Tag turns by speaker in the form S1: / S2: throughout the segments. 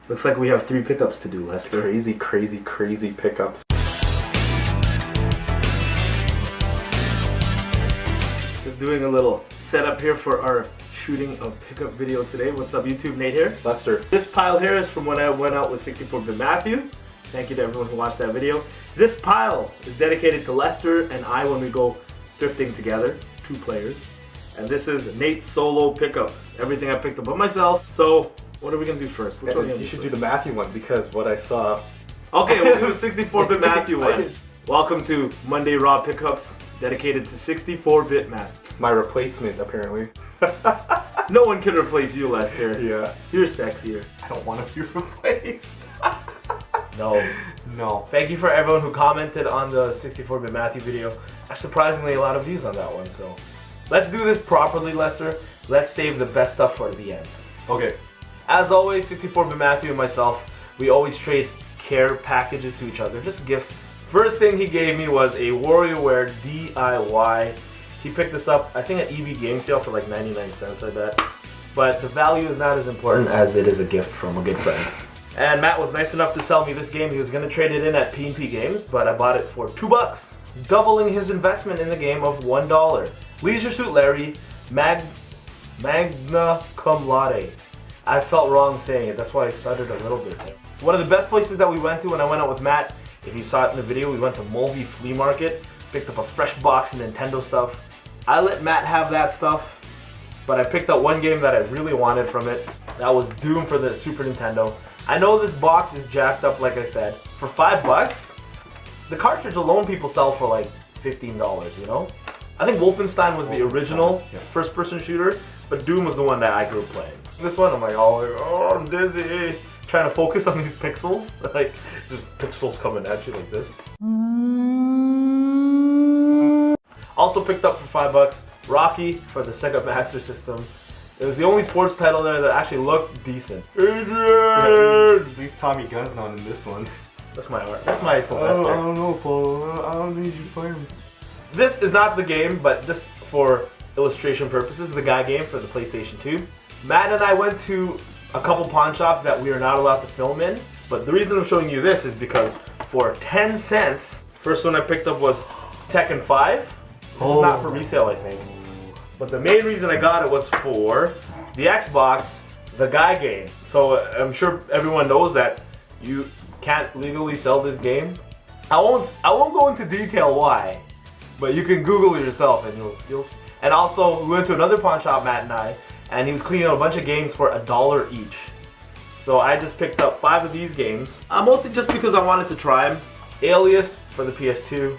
S1: Looks like we have 3 pickups to do, Lester. Crazy, crazy, crazy pickups. Just doing a little setup here for our shooting of pickup videos today. What's up, YouTube? Nate here.
S2: Lester.
S1: This pile here is from when I went out with 64BitMatthew. Thank you to everyone who watched that video. This pile is dedicated to Lester and I when we go thrifting together, 2 players. And this is Nate's solo pickups. Everything I picked up by myself. So, what are we gonna do first? Which one
S2: you should do the Matthew one because what I saw.
S1: Okay, we'll do the 64BitMatthew one. Welcome to Monday Raw Pickups, dedicated to 64BitMatthew.
S2: My replacement, apparently.
S1: No one can replace you, Lester.
S2: Yeah.
S1: You're sexier.
S2: I don't want to be replaced.
S1: No.
S2: No.
S1: Thank you for everyone who commented on the 64BitMatthew video. Surprisingly, a lot of views on that one, so. Let's do this properly, Lester. Let's save the best stuff for the end.
S2: Okay.
S1: As always, 64BitMatthew and myself, we always trade care packages to each other, just gifts. First thing he gave me was a WarioWare DIY. He picked this up, I think at EB Game Sale for like 99 cents, I bet. But the value is not as important as it is a gift from a good friend. And Matt was nice enough to sell me this game. He was going to trade it in at P&P Games, but I bought it for $2, doubling his investment in the game of $1. Leisure Suit Larry, Magna Cum Laude. I felt wrong saying it, that's why I stuttered a little bit there. One of the best places that we went to when I went out with Matt, if you saw it in the video, we went to Mulvey Flea Market, picked up a fresh box of Nintendo stuff. I let Matt have that stuff, but I picked up one game that I really wanted from it. That was Doom for the Super Nintendo. I know this box is jacked up, like I said. For $5, the cartridge alone people sell for like $15, you know? I think Wolfenstein was the original first-person shooter, but Doom was the one that I grew up playing. This one, I'm like, oh, I'm dizzy. Trying to focus on these pixels. Like, just pixels coming at you like this. Also picked up for $5, Rocky for the Sega Master System. It was the only sports title there that actually looked decent. Adrian!
S2: At least Tommy Gunn's not in this one.
S1: That's my art. That's my Sylvester.
S2: I don't know, Paul. I don't need you to play him.
S1: This is not the game, but just for illustration purposes, the guy game for the PlayStation 2. Matt and I went to a couple pawn shops that we are not allowed to film in, but the reason I'm showing you this is because for 10 cents, first one I picked up was Tekken 5. This is not for resale, I think. But the main reason I got it was for the Xbox, the guy game. So I'm sure everyone knows that you can't legally sell this game. I won't go into detail why, but you can Google it yourself and you'll. And also we went to another pawn shop, Matt and I, and he was cleaning out a bunch of games for $1 each. So I just picked up 5 of these games, mostly just because I wanted to try them. Alias for the PS2.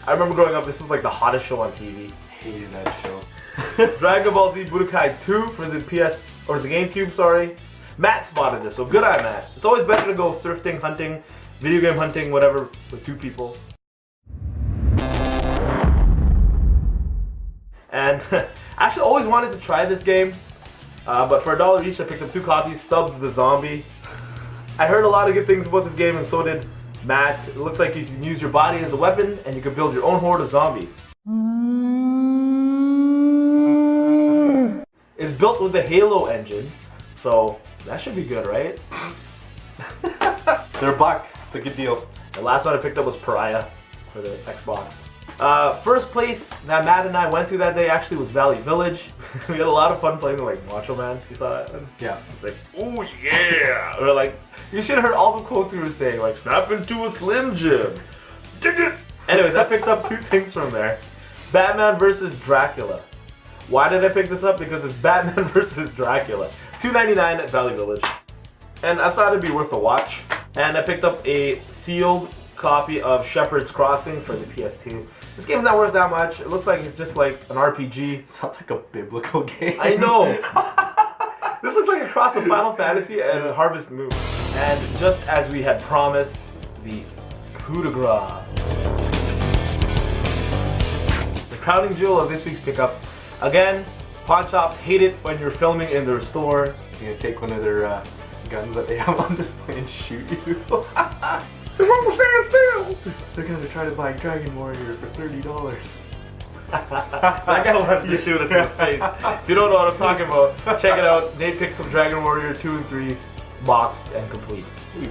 S1: I remember growing up, this was like the hottest show on TV.
S2: Hated that show.
S1: Dragon Ball Z Budokai 2 for the PS, or the GameCube, sorry. Matt spotted this, so good eye, Matt. It's always better to go thrifting, hunting, video game hunting, whatever, with 2 people. And I actually always wanted to try this game, but for $1 each I picked up 2 copies, Stubbs the Zombie. I heard a lot of good things about this game and so did Matt. It looks like you can use your body as a weapon and you can build your own horde of zombies. It's built with the Halo engine, so that should be good, right?
S2: They're $1. It's a good deal.
S1: The last one I picked up was Pariah for the Xbox. First place that Matt and I went to that day actually was Valley Village. We had a lot of fun playing like Macho Man. You saw that?
S2: Yeah.
S1: It's like, oh yeah! Or like, you should have heard all the quotes we were saying, like, snap into a Slim Jim. Anyways, I picked up 2 things from there. Batman vs. Dracula. Why did I pick this up? Because it's Batman vs. Dracula. $2.99 at Valley Village. And I thought it'd be worth a watch. And I picked up a sealed copy of Shepherd's Crossing for the PS2. This game's not worth that much. It looks like it's just like an RPG.
S2: It sounds like a biblical game.
S1: I know. This looks like a cross of Final Fantasy and Harvest Moon. And just as we had promised, the coup de grace. The crowning jewel of this week's pickups. Again, pawn shops hate it when you're filming in their store.
S2: You're gonna take one of their guns that they have on display and shoot you.
S1: They won't stand still!
S2: They're gonna try to buy Dragon Warrior for $30.
S1: That guy will have to shoot us in the face. If you don't know what I'm talking about, check it out. Nate picked some Dragon Warrior 2 and 3. boxed and complete.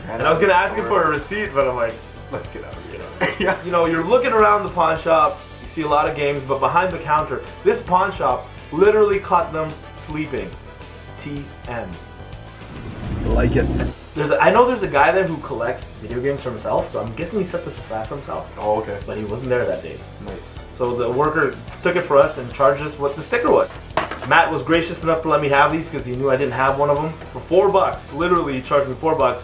S2: And
S1: I was gonna ask you for a receipt, but I'm like,
S2: let's get out of here. Yeah.
S1: you know, you're looking around the pawn shop, you see a lot of games, but behind the counter, this pawn shop literally caught them sleeping. TM.
S2: Like it.
S1: I know there's a guy there who collects video games for himself, so I'm guessing he set this aside for himself.
S2: Oh, okay.
S1: But he wasn't there that day.
S2: Nice.
S1: So the worker took it for us and charged us what the sticker was. Matt was gracious enough to let me have these because he knew I didn't have one of them. For $4, literally he charged me $4.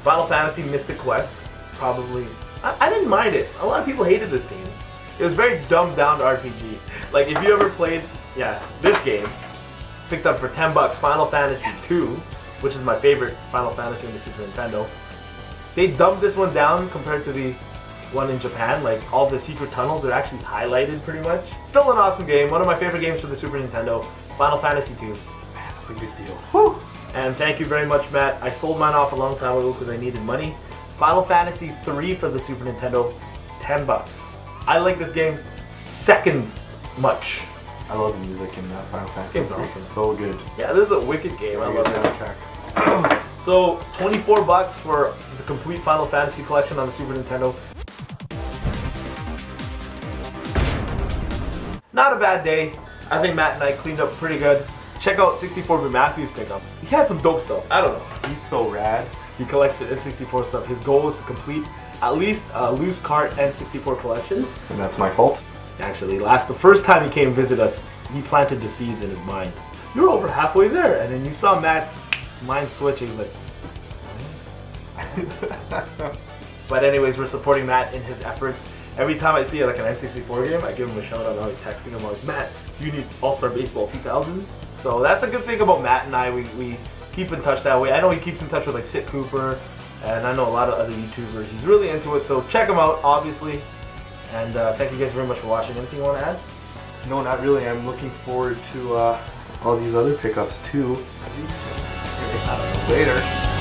S1: Final Fantasy Mystic Quest, probably. I didn't mind it. A lot of people hated this game. It was very dumbed down to RPG. Like if you ever played, this game, picked up for $10, Final Fantasy 2, which is my favorite Final Fantasy in the Super Nintendo. They dumbed this one down compared to the one in Japan. Like all the secret tunnels are actually highlighted pretty much. Still an awesome game. One of my favorite games for the Super Nintendo. Final Fantasy 2.
S2: Man, that's a good deal.
S1: Whew. And thank you very much, Matt. I sold mine off a long time ago because I needed money. Final Fantasy 3 for the Super Nintendo, $10. I like this game second much.
S2: I love the music in Final Fantasy.
S1: This game's awesome.
S2: So good.
S1: Yeah, this is a wicked game. I love that.
S2: Soundtrack.
S1: So, $24 for the complete Final Fantasy collection on the Super Nintendo. Not a bad day. I think Matt and I cleaned up pretty good. Check out 64BitMatthew's pickup. He had some dope stuff. I don't know.
S2: He's so rad.
S1: He collects the N64 stuff. His goal is to complete at least a loose cart N64 collection.
S2: And that's my fault.
S1: Actually, the first time he came visit us, he planted the seeds in his mind. You're over halfway there, and then you saw Matt's mind switching, like. But anyways, we're supporting Matt in his efforts. Every time I see like an N64 game, I give him a shout out. I'm like texting him like, Matt, you need All-Star Baseball 2000. So that's a good thing about Matt and I. We keep in touch that way. I know he keeps in touch with like Sid Cooper, and I know a lot of other YouTubers. He's really into it, so check him out, obviously. And thank you guys very much for watching. Anything you want to add?
S2: No, not really. I'm looking forward to all these other pickups too.
S1: I don't know.
S2: Later.